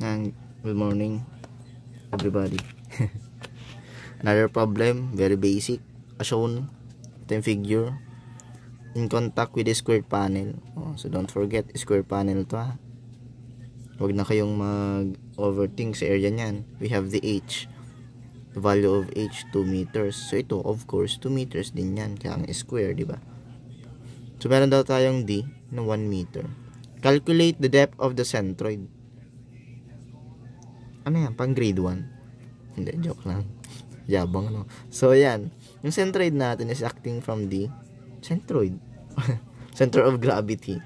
And good morning, everybody. Another problem, very basic. As shown, ito yung figure. In contact with the square panel. So don't forget, square panel to ha. Huwag na kayong mag-overthink sa area niyan. We have the H. The value of H, 2 meters. So ito, of course, 2 meters din yan. Kaya ang square, di ba? So meron daw tayong D na 1 meter. Calculate the depth of the centroid. Ano yan? Pang grade 1? Hindi, joke lang. Yabang, no? So, yan. Yung centroid natin is acting from the centroid. Center of gravity.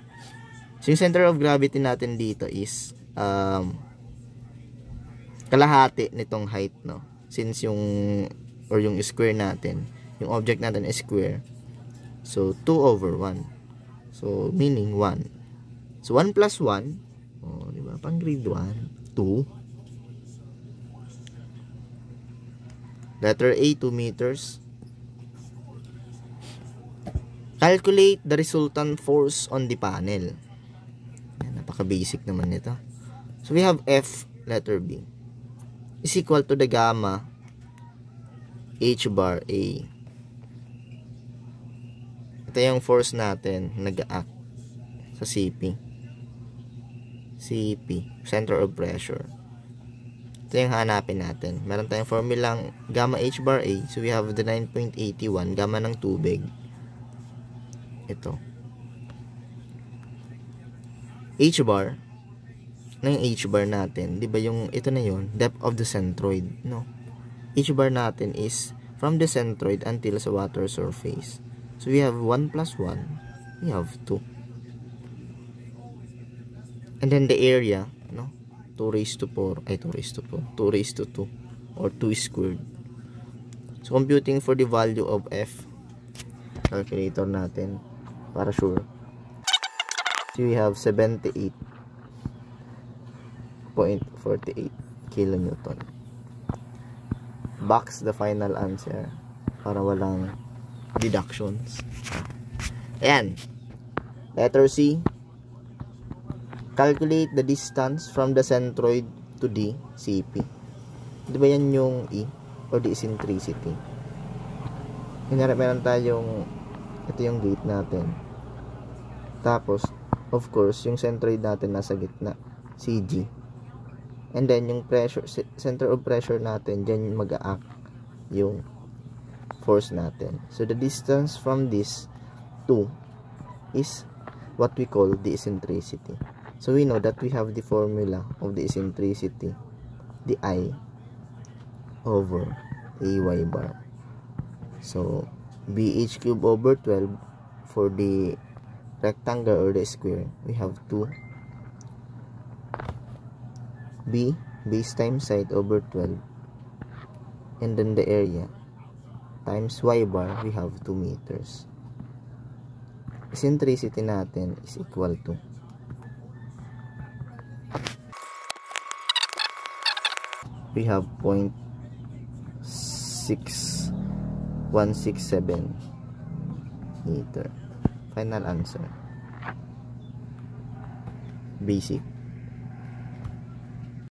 So, yung center of gravity natin dito is kalahati nitong height, no? Since yung square natin, yung object natin is square. So, 2/1. So, meaning 1. So, 1 plus 1, diba? Pang grade 1, 2. Letter A, 2 meters. Calculate the resultant force on the panel. Napaka-basic naman nito. So, we have F, letter B, is equal to the gamma H bar A. Ito yung force natin nag-act sa CP. CP, center of pressure. Ito yung hanapin natin. Meron tayong formulang gamma H bar A. So, we have the 9.81 gamma ng tubig. Ito. H bar. Ano yung H bar natin? Diba yung, ito na yun, depth of the centroid. No? H bar natin is from the centroid until sa water surface. So, we have 1 plus 1. We have 2. And then the area, no? 2 raised to 4, 2 raised to 4, 2 raised to 2, or 2 squared. So, computing for the value of F, calculator natin, para sure. So, we have 78.48 kilonewton. Box the final answer, para walang deductions. Ayan. Letter C. Calculate the distance from the centroid to the CP. Di ba yan yung E? Or the eccentricity? Meron tayong, ito yung gate natin. Tapos, of course, yung centroid natin nasa gitna. CG. And then, yung pressure, center of pressure natin, dyan mag-a-act yung force natin. So, the distance from this two is what we call the eccentricity. So, we know that we have the formula of the eccentricity, the I over AY bar. So, BH cube over 12 for the rectangle or the square. We have 2 B, base times height over 12. And then the area times Y bar, we have 2 meters. Eccentricity natin is equal to we have 0.6167 meter. Final answer. Basic.